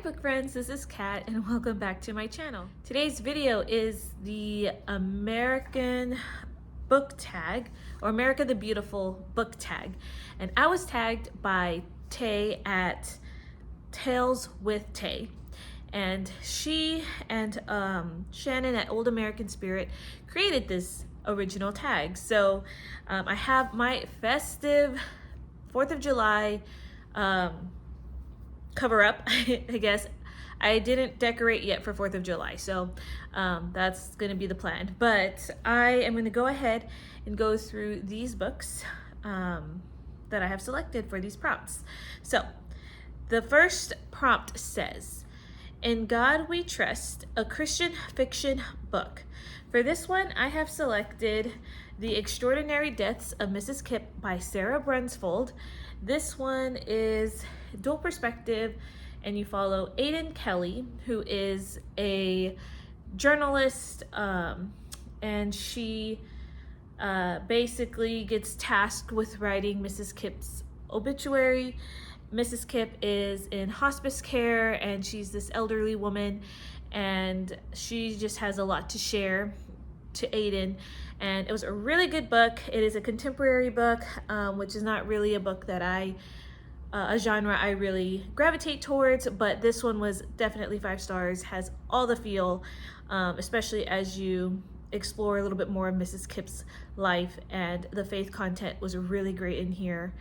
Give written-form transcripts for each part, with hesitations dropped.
book friends, this is Kat and welcome back to my channel. Today's video is the American book tag, or America the Beautiful book tag, and I was tagged by Tay at Tales with Tay, and she and Shannon at Old American Spirit created this original tag. So I have my festive 4th of July cover up, I guess. I didn't decorate yet for 4th of July, so that's gonna be the plan. But I am gonna go ahead and go through these books that I have selected for these prompts. So the first prompt says, "In God We Trust, a Christian fiction book." For this one, I have selected The Extraordinary Deaths of Mrs. Kipp by Sarah Brunsfold. This one is dual perspective, and you follow Aiden Kelly, who is a journalist, and she basically gets tasked with writing Mrs. Kipp's obituary. Mrs. Kipp is in hospice care, and she's this elderly woman, and she just has a lot to share to Aiden. And it was a really good book. It is a contemporary book, which is not really a book that a genre I really gravitate towards, but this one was definitely 5 stars, has all the feel, especially as you explore a little bit more of Mrs. Kipp's life, and the faith content was really great in here.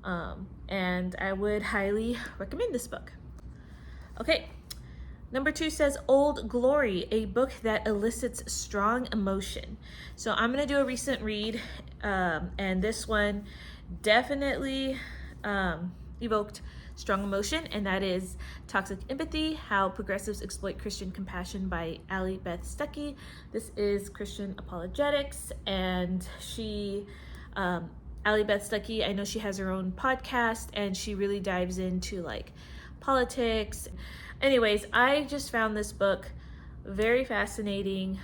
And I would highly recommend this book. Okay, number 2 says Old Glory, a book that elicits strong emotion. So I'm gonna do a recent read, and this one definitely evoked strong emotion, and that is Toxic Empathy, How Progressives Exploit Christian Compassion by Allie Beth Stuckey. This is Christian apologetics, and she, Allie Beth Stuckey, I know she has her own podcast, and she really dives into like politics. Anyways, I just found this book very fascinating,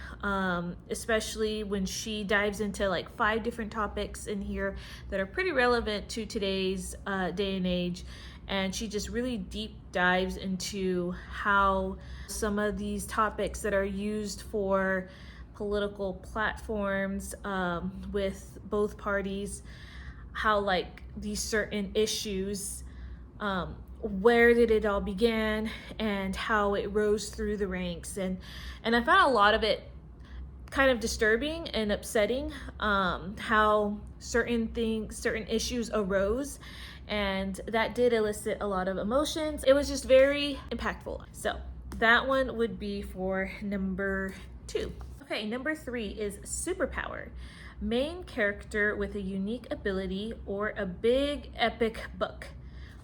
especially when she dives into like 5 different topics in here that are pretty relevant to today's day and age, and she just really deep dives into how some of these topics that are used for political platforms with both parties, how like these certain issues, where did it all begin and how it rose through the ranks, and I found a lot of it kind of disturbing and upsetting, how certain issues arose, and that did elicit a lot of emotions. It was just very impactful. So that one would be for number 2. Okay, number 3 is Superpower, main character with a unique ability or a big epic book.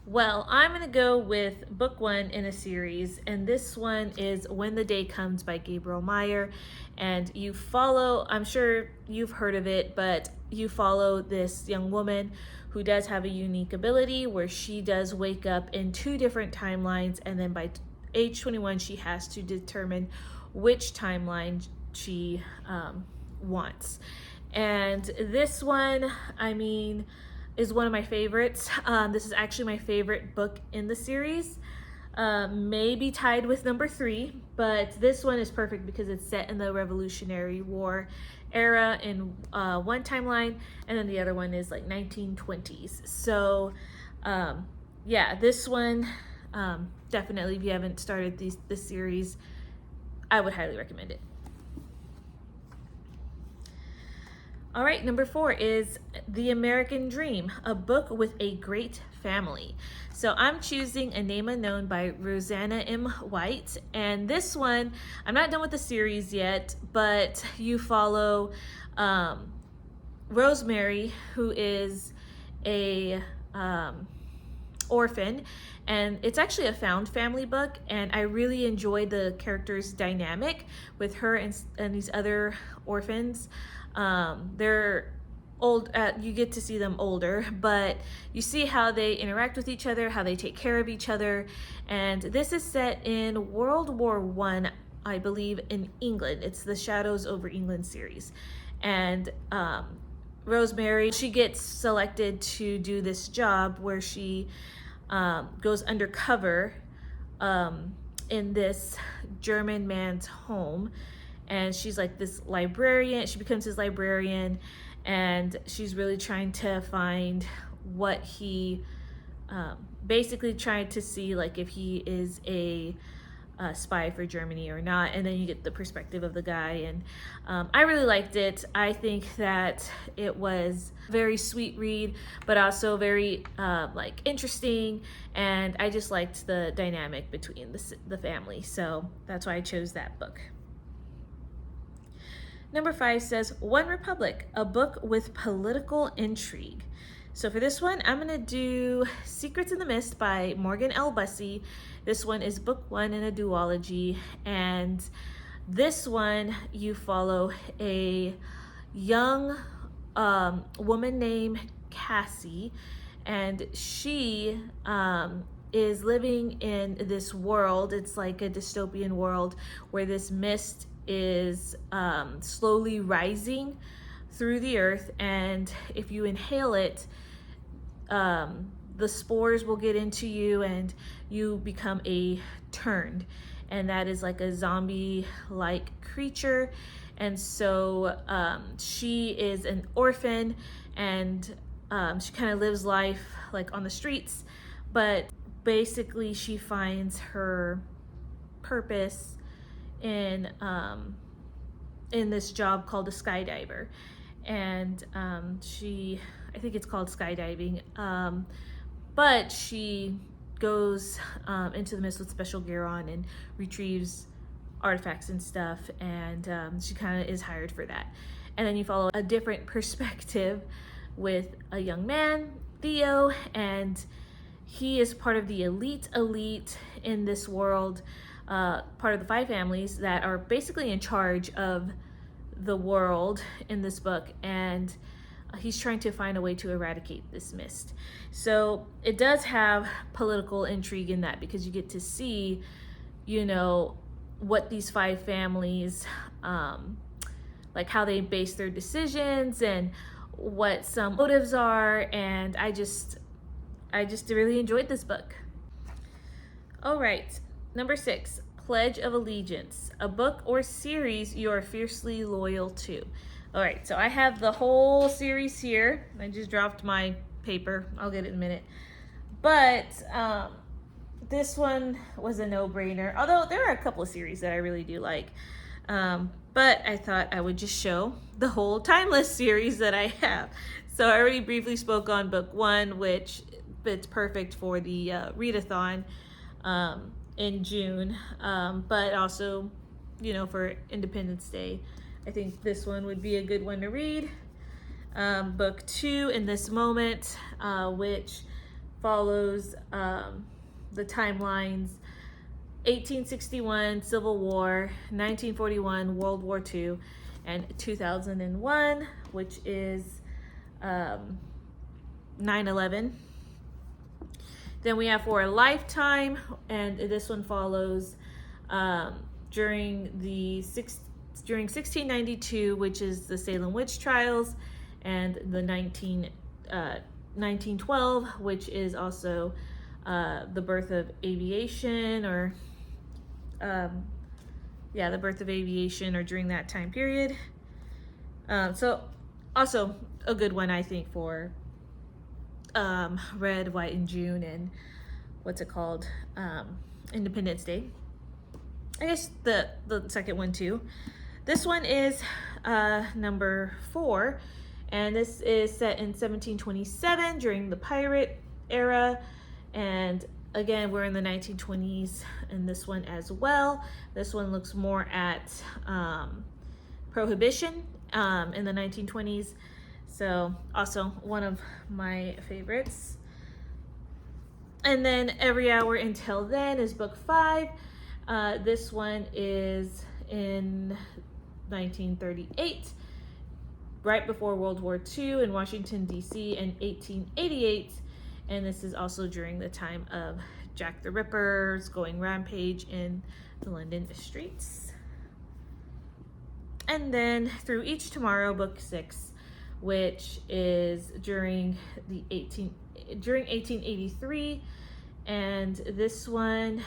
Well, I'm gonna go with book 1 in a series, and this one is When the Day Comes by Gabriel Meyer. And you follow, I'm sure you've heard of it, but you follow this young woman who does have a unique ability where she does wake up in 2 different timelines, and then by age 21 she has to determine which timeline she wants. And this one, I mean, is one of my favorites. This is actually my favorite book in the series, maybe tied with number 3, but this one is perfect because it's set in the Revolutionary War era in one timeline, and then the other one is like 1920s. So yeah, this one definitely, if you haven't started this series, I would highly recommend it. All right, number 4 is The American Dream, a book with a great family. So I'm choosing A Name Unknown by Rosanna M. White. And this one, I'm not done with the series yet, but you follow Rosemary, who is a orphan, and it's actually a found family book, and I really enjoyed the characters' dynamic with her and these other orphans. They're old, you get to see them older, but you see how they interact with each other, how they take care of each other. And this is set in World War I believe, in England. It's the Shadows over England series. And Rosemary, she gets selected to do this job where she goes undercover in this German man's home, and she's like this librarian. She becomes his librarian, and she's really trying to find what he basically trying to see like if he is a spy for Germany or not. And then you get the perspective of the guy, and I really liked it. I think that it was a very sweet read, but also very like interesting, and I just liked the dynamic between the family, so that's why I chose that book. Number 5 says One Republic, a book with political intrigue. So for this one, I'm gonna do Secrets in the Mist by Morgan L. Bussey. This one is book 1 in a duology, and this one you follow a young woman named Cassie, and she is living in this world. It's like a dystopian world where this mist is slowly rising through the earth, and if you inhale it, the spores will get into you and you become a turned, and that is like a zombie like creature. And so she is an orphan, and she kind of lives life like on the streets, but basically she finds her purpose in this job called a skydiver, and I think it's called skydiving, but she goes into the mist with special gear on and retrieves artifacts and stuff, and she kind of is hired for that. And then you follow a different perspective with a young man, Theo, and he is part of the elite in this world, part of the 5 families that are basically in charge of the world in this book, and he's trying to find a way to eradicate this mist. So it does have political intrigue in that, because you get to see, you know, what these 5 families, like how they base their decisions and what some motives are, and I just really enjoyed this book. All right, number 6, Pledge of Allegiance, a book or series you are fiercely loyal to. All right, so I have the whole series here. I just dropped my paper. I'll get it in a minute. But this one was a no-brainer, although there are a couple of series that I really do like. But I thought I would just show the whole Timeless series that I have. So I already briefly spoke on book 1, which it's perfect for the readathon in June, but also, you know, for Independence Day. I think this one would be a good one to read. Book 2, In This Moment, which follows the timelines 1861, Civil War, 1941, World War II, and 2001, which is 9/11. Then we have For a Lifetime, and this one follows during 1692, which is the Salem witch trials, and the 1912, which is also the birth of aviation, or the birth of aviation, or during that time period. So also a good one, I think, for Red, White, and June, and what's it called, Independence Day. I guess the second one too. This one is number 4, and this is set in 1727 during the pirate era, and again we're in the 1920s in this one as well. This one looks more at prohibition in the 1920s, so also one of my favorites. And then Every Hour Until Then is book 5. This one is in 1938, right before World War II in Washington, D.C. in 1888. And this is also during the time of Jack the Ripper's going rampage in the London streets. And then Through Each Tomorrow, book 6, which is during 1883. And this one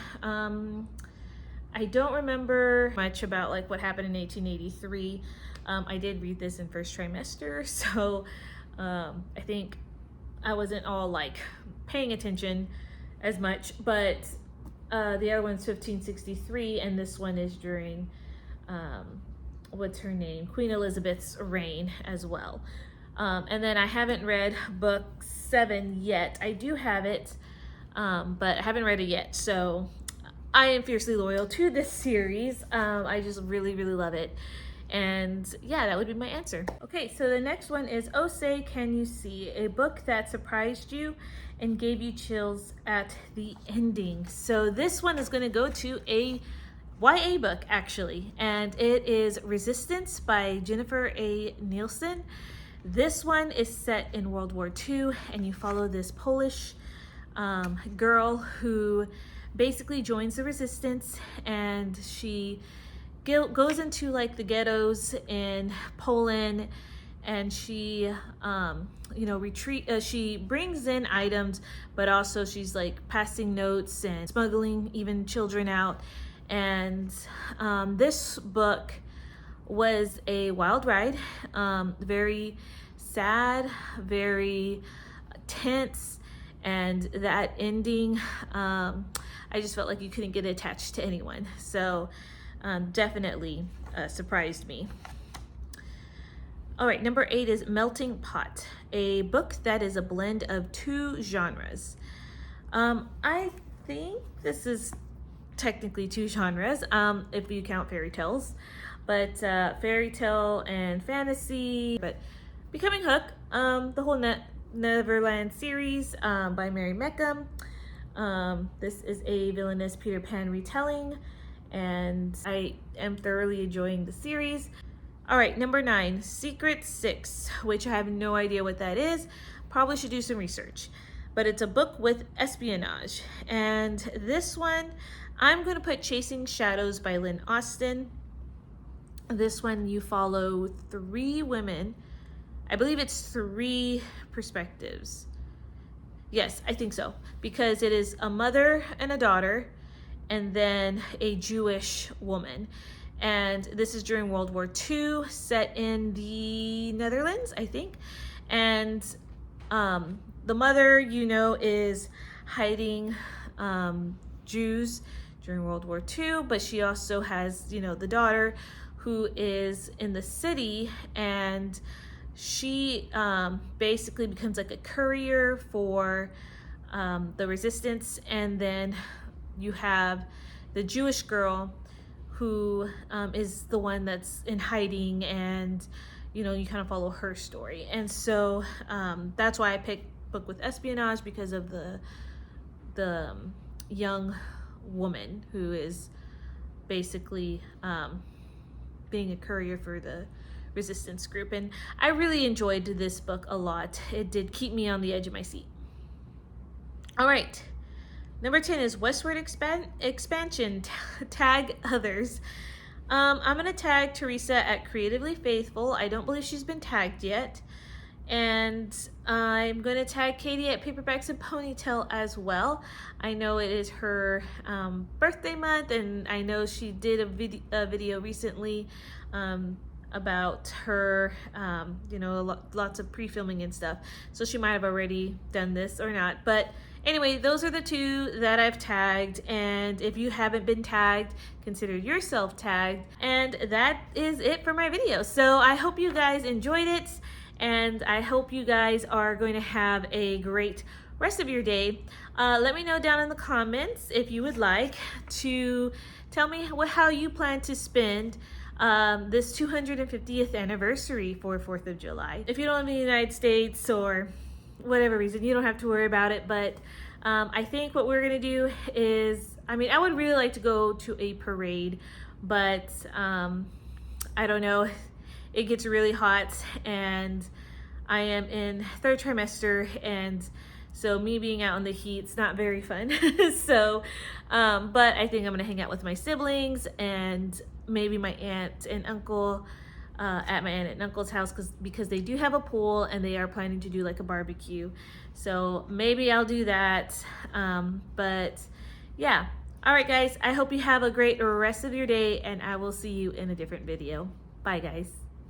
I don't remember much about like what happened in 1883. I did read this in first trimester, so I think I wasn't all like paying attention as much, but the other one's 1563, and this one is during what's her name, Queen Elizabeth's reign as well. And then I haven't read book 7 yet. I do have it, but I haven't read it yet. So I am fiercely loyal to this series. I just really, really love it. And yeah, that would be my answer. Okay, so the next one is Oh Say Can You See, a book that surprised you and gave you chills at the ending. So this one is going to go to a YA book actually, and it is Resistance by Jennifer A. Nielsen. This one is set in World War II, and you follow this Polish girl who basically joins the resistance, and she goes into like the ghettos in Poland, and she she brings in items, but also she's like passing notes and smuggling even children out. And this book was a wild ride, very sad, very tense, and that ending, I just felt like you couldn't get attached to anyone. So definitely surprised me. All right, number 8 is Melting Pot, a book that is a blend of 2 genres. I think this is technically 2 genres, if you count fairy tales, but fairy tale and fantasy. But Becoming Hook, the whole Neverland series by Mary Meckham. This is a villainous Peter Pan retelling, and I am thoroughly enjoying the series. All right, number 9, Secret 6, which I have no idea what that is. Probably should do some research. But it's a book with espionage. And this one, I'm going to put Chasing Shadows by Lynn Austen. This one, you follow 3 women. I believe it's 3 perspectives. Yes, I think so. Because it is a mother and a daughter, and then a Jewish woman. And this is during World War II, set in the Netherlands, I think. And the mother, is hiding Jews during World War II, but she also has, the daughter who is in the city, and she basically becomes like a courier for the resistance. And then you have the Jewish girl who is the one that's in hiding, and you kind of follow her story. And so that's why I picked book with espionage, because of the young woman who is basically being a courier for the resistance group. And I really enjoyed this book a lot. It did keep me on the edge of my seat. All right, number 10 is Westward Expansion, Tag Others. I'm gonna tag Teresa at Creatively Faithful. I don't believe she's been tagged yet. And I'm gonna tag Katie at Paperbacks and Ponytail as well. I know it is her birthday month, and I know she did a video recently about her, lots of pre-filming and stuff. So she might have already done this or not. But anyway, those are the 2 that I've tagged. And if you haven't been tagged, consider yourself tagged. And that is it for my video. So I hope you guys enjoyed it. And I hope you guys are going to have a great rest of your day. Let me know down in the comments if you would like to tell me how you plan to spend this 250th anniversary for 4th of July. If you don't live in the United States or whatever reason, you don't have to worry about it. But I think what we're gonna do is, I would really like to go to a parade, but I don't know. It gets really hot, and I am in 3rd trimester, and so me being out in the heat's not very fun. So, but I think I'm gonna hang out with my siblings and maybe my aunt and uncle at my aunt and uncle's house, because they do have a pool and they are planning to do like a barbecue. So maybe I'll do that. But yeah, All right, guys, I hope you have a great rest of your day, and I will see you in a different video. Bye, guys.